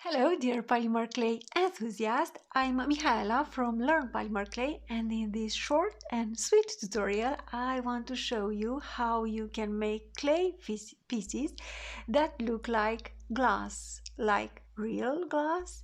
Hello, dear polymer clay enthusiast. I'm Michaela from Learn Polymer Clay, and in this short and sweet tutorial, I want to show you how you can make clay pieces that look like glass, like real glass.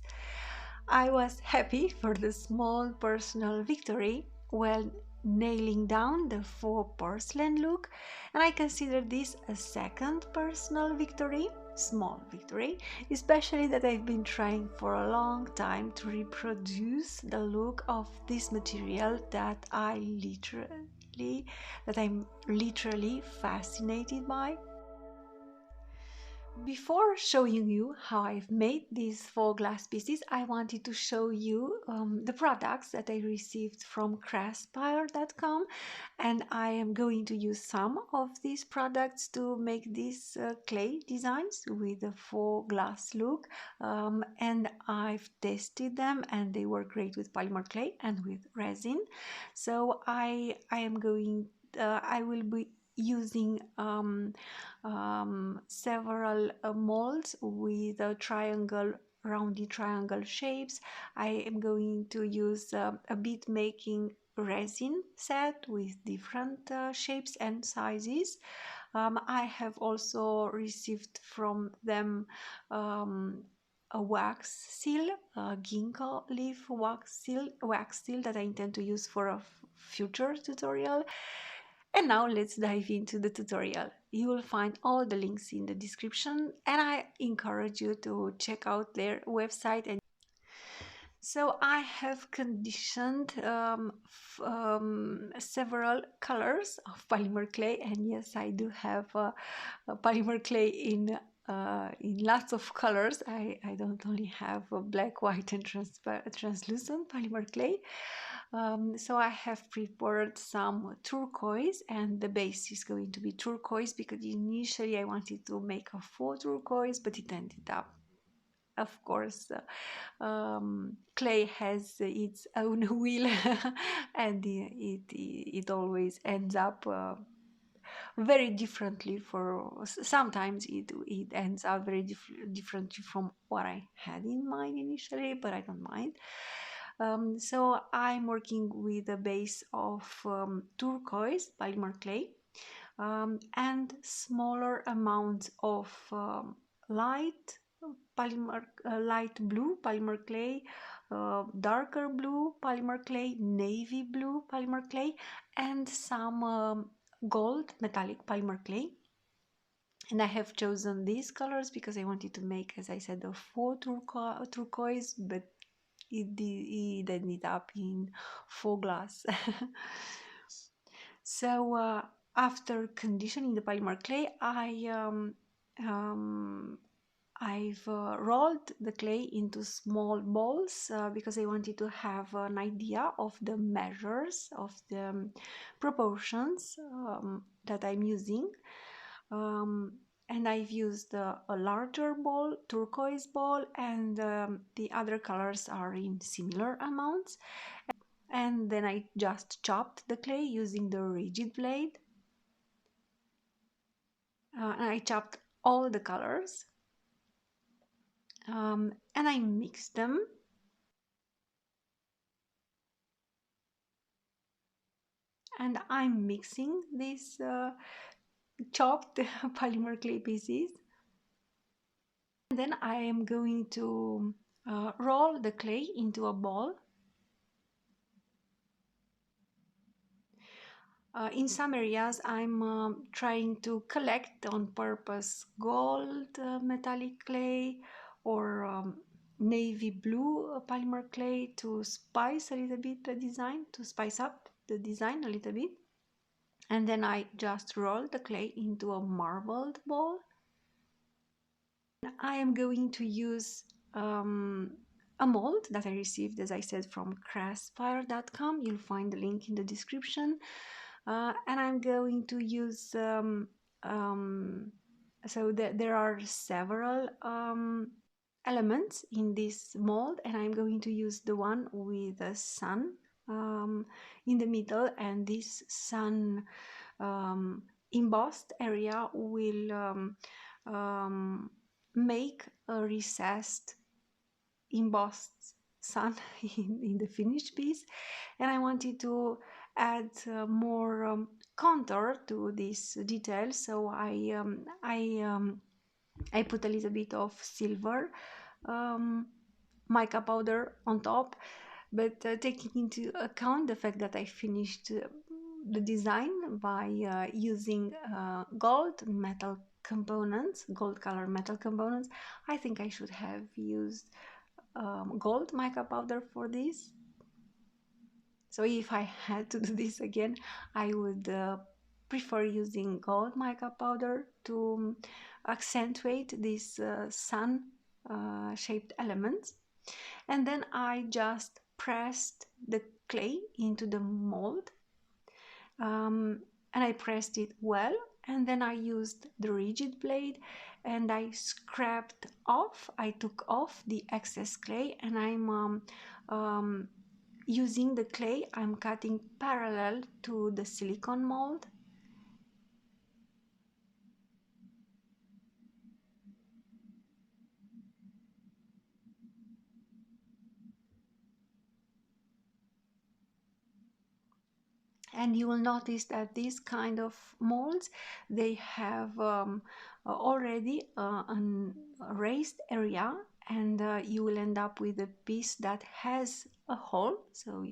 I was happy for the small personal victory while nailing down the faux porcelain look, and I consider this a second personal victory, small victory, especially that I've been trying for a long time to reproduce the look of this material that I'm literally fascinated by. Before showing you how I've made these faux glass pieces, I wanted to show you the products that I received from Craspire.com, and I am going to use some of these products to make these clay designs with a faux glass look, and I've tested them and they work great with polymer clay and with resin. So I will be using several molds with roundy triangle shapes. I am going to use a bead making resin set with different shapes and sizes. I have also received from them a wax seal, a ginkgo leaf wax seal that I intend to use for a future tutorial. And now let's dive into the tutorial. You will find all the links in the description, and I encourage you to check out their website. And so I have conditioned several colors of polymer clay, and yes, I do have a polymer clay in lots of colors. I don't only have a black, white, and translucent polymer clay. So I have prepared some turquoise, and the base is going to be turquoise because initially I wanted to make a faux turquoise, but it ended up, of course, clay has its own will and it always ends up very differently. For sometimes it ends up very differently from what I had in mind initially, but I don't mind. So I'm working with a base of turquoise polymer clay and smaller amounts of light blue polymer clay, darker blue polymer clay, navy blue polymer clay, and some gold metallic polymer clay. And I have chosen these colors because I wanted to make, as I said, a faux turquoise, but it ended up in faux glass. So after conditioning the polymer clay, I've rolled the clay into small balls because I wanted to have an idea of the measures of the proportions that I'm using. And I've used a larger ball, turquoise ball, and the other colors are in similar amounts. And then I just chopped the clay using the rigid blade. And I chopped all the colors. And I mixed them. And I'm mixing these chopped polymer clay pieces. And then I am going to roll the clay into a ball. In some areas, I'm trying to collect on purpose gold metallic clay or navy blue polymer clay to spice a little bit the design, to spice up the design a little bit. And then I just roll the clay into a marbled ball. I am going to use a mold that I received, as I said, from Craspire.com. You'll find the link in the description. And I'm going to use, there are several elements in this mold, and I'm going to use the one with the sun in the middle, and this sun embossed area will make a recessed embossed sun in the finished piece, and I wanted to add more contour to this detail, so I put a little bit of silver mica powder on top, but taking into account the fact that I finished the design by using gold color metal components, I think I should have used gold mica powder for this. So if I had to do this again, I would prefer using gold mica powder to accentuate these sun shaped elements. And then I just pressed the clay into the mold, and I pressed it well, and then I used the rigid blade and I took off the excess clay, and I'm using the clay, I'm cutting parallel to the silicone mold. And you will notice that these kind of molds, they have already a raised area, and you will end up with a piece that has a hole, so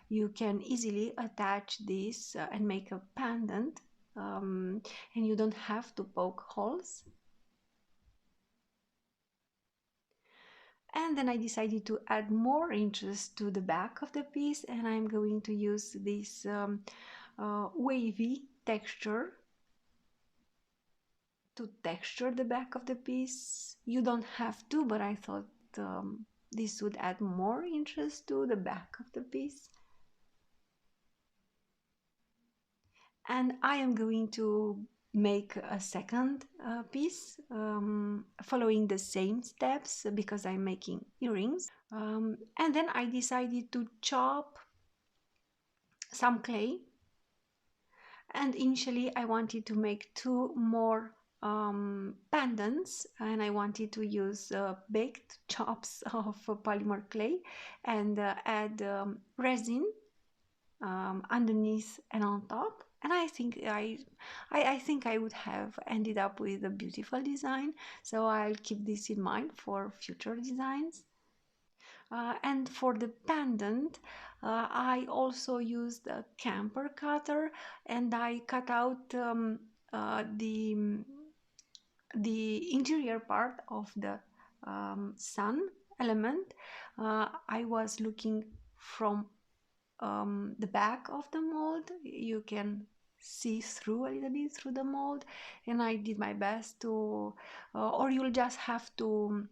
you can easily attach this and make a pendant, and you don't have to poke holes. And then I decided to add more interest to the back of the piece, and I'm going to use this wavy texture to texture the back of the piece. You don't have to, but I thought this would add more interest to the back of the piece. And I am going to make a second piece following the same steps because I'm making earrings. And then I decided to chop some clay, and initially I wanted to make 2 more pendants, and I wanted to use baked chops of polymer clay and add resin underneath and on top, and I think I think I would have ended up with a beautiful design, so I'll keep this in mind for future designs. And for the pendant, I also used a camper cutter, and I cut out the interior part of the sun element. I was looking from the back of the mold. You can see through a little bit through the mold, and I did my best to, or you'll just have to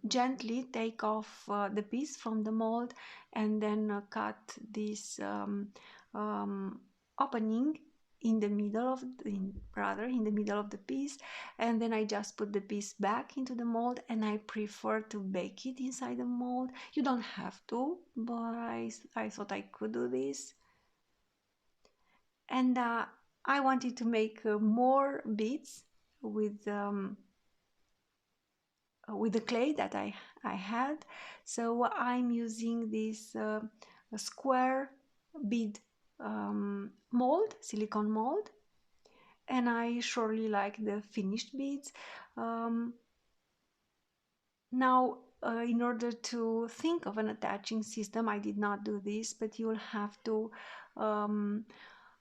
gently take off the piece from the mold, and then cut this opening in the middle of in the middle of the piece, and then I just put the piece back into the mold, and I prefer to bake it inside the mold. You don't have to, but I thought I could do this. And I wanted to make more beads with the clay that I had, so I'm using this square bead mold, silicone mold, and I surely like the finished beads. Now, in order to think of an attaching system, I did not do this, but you'll have to,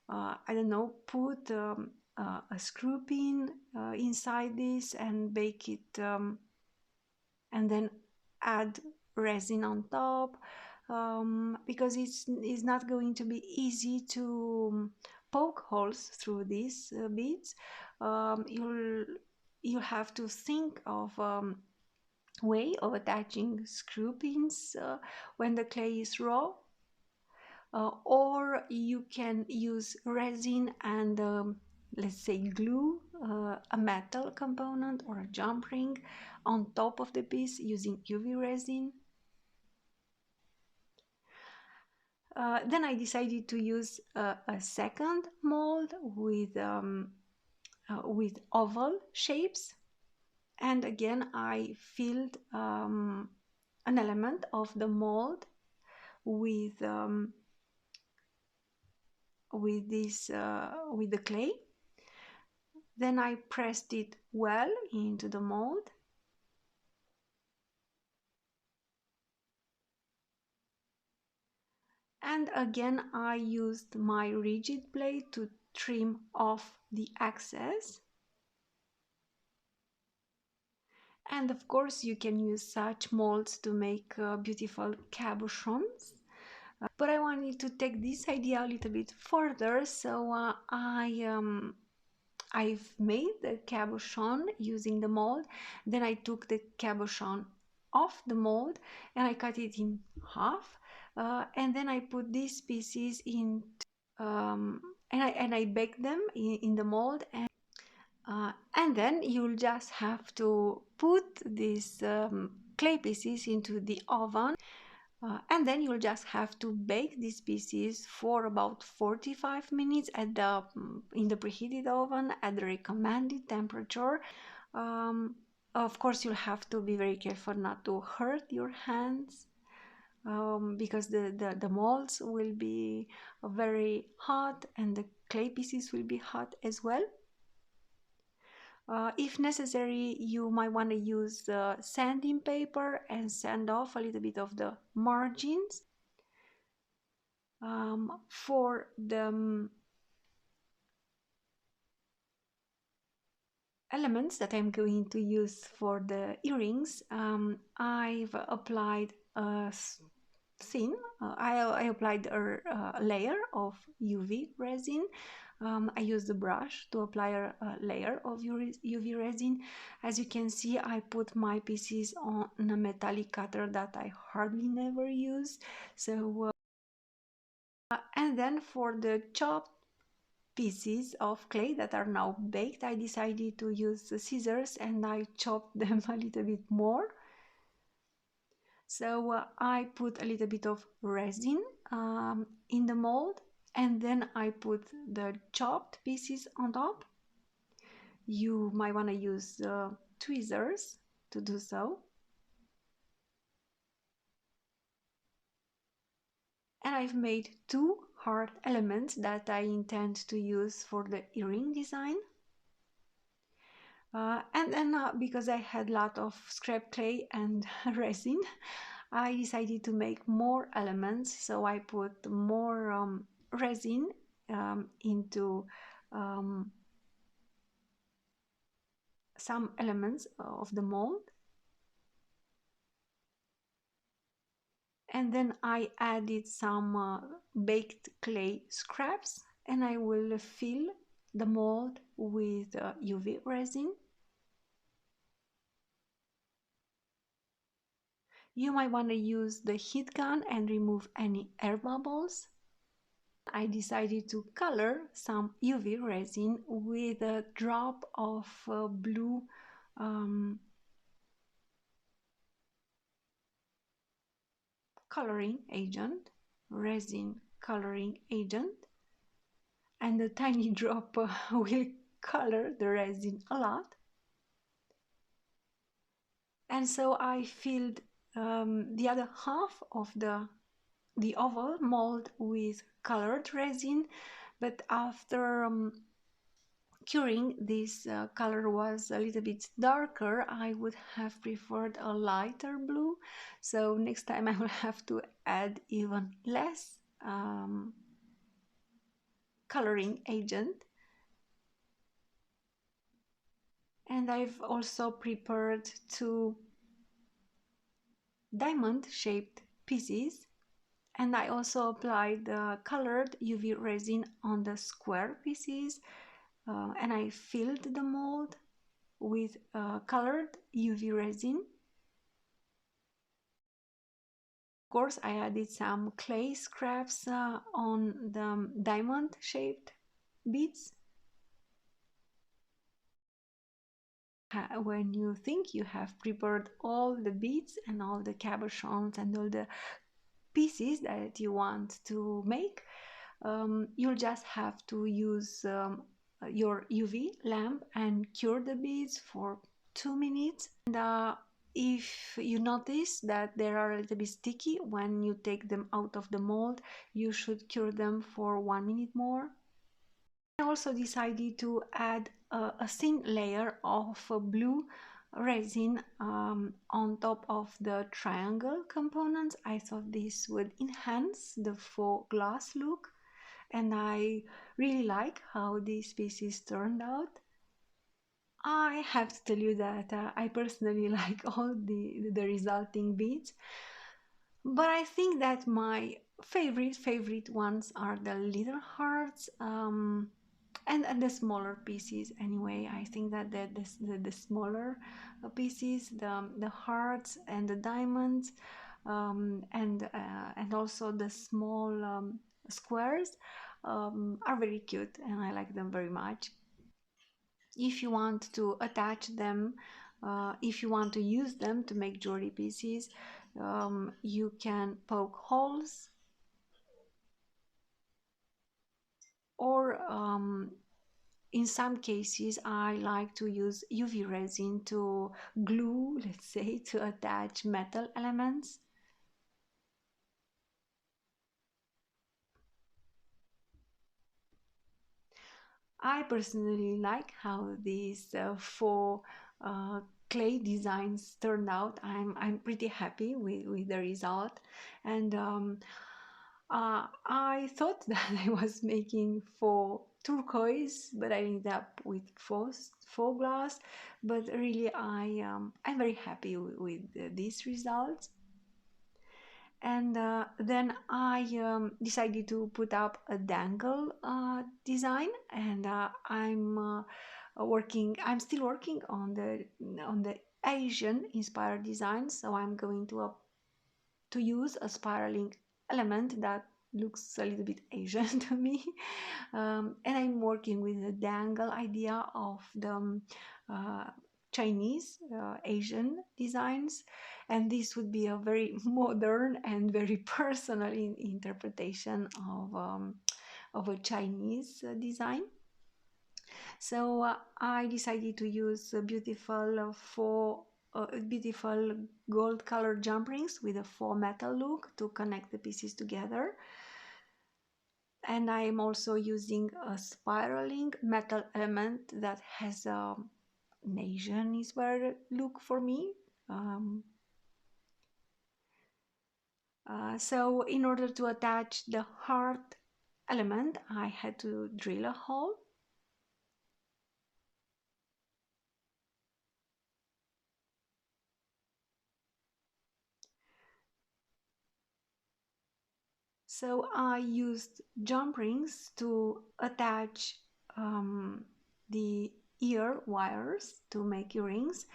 I don't know, put a screw pin inside this and bake it, and then add resin on top, because it's not going to be easy to poke holes through these beads. You'll have to think of way of attaching screw pins when the clay is raw, or you can use resin and let's say glue a metal component or a jump ring on top of the piece using UV resin. Then I decided to use a second mold with oval shapes, And again I filled an element of the mold with with the clay. Then I pressed it well into the mold. And again I used my rigid blade to trim off the excess. And of course you can use such molds to make beautiful cabochons. But I wanted to take this idea a little bit further, so I've made the cabochon using the mold. Then I took the cabochon off the mold and I cut it in half, and then I put these pieces in, and I baked them in the mold. And then you'll just have to put these clay pieces into the oven. And then you'll just have to bake these pieces for about 45 minutes at in the preheated oven at the recommended temperature. Of course, you'll have to be very careful not to hurt your hands, because the molds will be very hot and the clay pieces will be hot as well. If necessary, you might want to use sanding paper and sand off a little bit of the margins. For the elements that I'm going to use for the earrings, I've applied a I applied a layer of UV resin. I used the brush to apply a layer of UV resin. As you can see, I put my pieces on a metallic cutter that I hardly never use. So, and then for the chopped pieces of clay that are now baked, I decided to use the scissors and I chopped them a little bit more. So I put a little bit of resin in the mold, and then I put the chopped pieces on top. You might want to use tweezers to do so. And I've made two hard elements that I intend to use for the earring design. And then because I had a lot of scrap clay and resin, I decided to make more elements. So I put more resin into some elements of the mold. And then I added some baked clay scraps, and I will fill the mold with UV resin. You might want to use the heat gun and remove any air bubbles. I decided to color some UV resin with a drop of blue coloring agent, resin coloring agent, and a tiny drop will color the resin a lot. And so I filled the other half of the oval mold with colored resin, but after curing, this color was a little bit darker. I would have preferred a lighter blue, so next time I will have to add even less coloring agent. And I've also prepared two diamond shaped pieces, and I also applied the colored UV resin on the square pieces, and I filled the mold with colored UV resin. Of course, I added some clay scraps on the diamond shaped beads. When you think you have prepared all the beads and all the cabochons and all the pieces that you want to make, you'll just have to use your UV lamp and cure the beads for 2 minutes. And if you notice that they are a little bit sticky when you take them out of the mold, you should cure them for 1 minute more. I also decided to add a thin layer of blue resin on top of the triangle components. I thought this would enhance the faux glass look, and I really like how these pieces turned out. I have to tell you that I personally like all the resulting beads, but I think that my favorite ones are the little hearts, and the smaller pieces. Anyway, I think that the smaller pieces, the hearts and the diamonds, and also the small squares, are very cute, and I like them very much. If you want to attach them, if you want to use them to make jewelry pieces, you can poke holes, or in some cases I like to use UV resin to glue, let's say, to attach metal elements. I personally like how these faux clay designs turned out. I'm pretty happy with the result, and I thought that I was making faux turquoise, but I ended up with faux glass. But really, I'm very happy with these results. And then I decided to put up a dangle design, and I'm still working on the Asian inspired design, so I'm going to use a spiraling element that looks a little bit Asian to me. And I'm working with the dangle idea of the uh, Chinese Asian designs, and this would be a very modern and very personal interpretation of a Chinese design. So I decided to use beautiful gold colored jump rings with a faux metal look to connect the pieces together. And I am also using a spiraling metal element that has an Asian inspired look for me. Um, so in order to attach the heart element, I had to drill a hole. So I used jump rings to attach the ear wires to make earrings,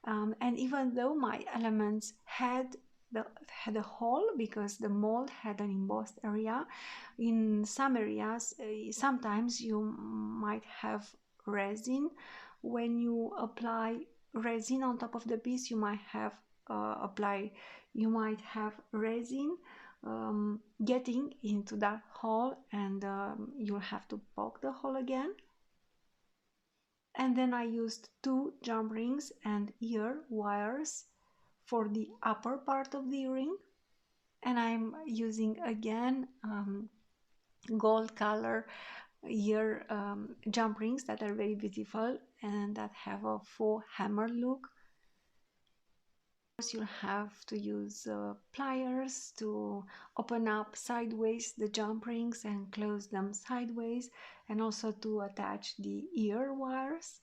and even though my elements had a hole because the mold had an embossed area, in some areas sometimes you might have resin. When you apply resin on top of the piece, you might have resin getting into that hole, and you'll have to poke the hole again. And then I used 2 jump rings and ear wires for the upper part of the earring, and I'm using again gold color ear jump rings that are very beautiful and that have a faux hammer look. You'll have to use pliers to open up sideways the jump rings and close them sideways, and also to attach the ear wires.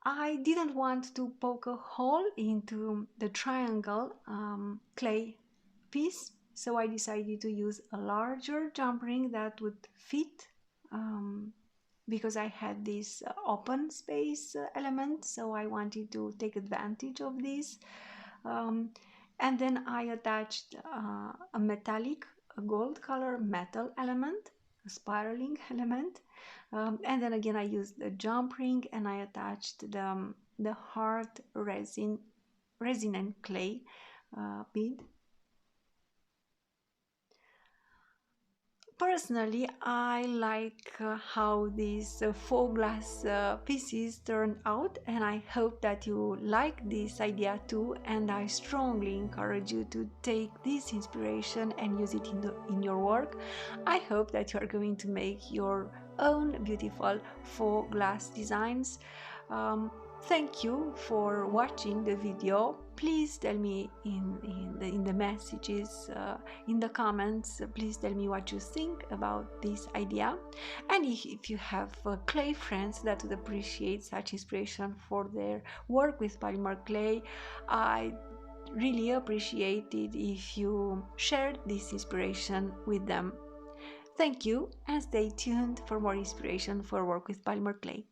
I didn't want to poke a hole into the triangle clay piece, so I decided to use a larger jump ring that would fit, because I had this open space element, so I wanted to take advantage of this. And then I attached a gold color metal element, a spiraling element, and then again I used the jump ring and I attached the hard resin and clay bead. Personally, I like how these faux glass pieces turned out, and I hope that you like this idea too. And I strongly encourage you to take this inspiration and use it in your work. I hope that you are going to make your own beautiful faux glass designs. Um, Thank you for watching the video. Please tell me in the messages, in the comments, please tell me what you think about this idea. And if you have clay friends that would appreciate such inspiration for their work with polymer clay, I really appreciate it if you shared this inspiration with them. Thank you, and stay tuned for more inspiration for work with polymer clay.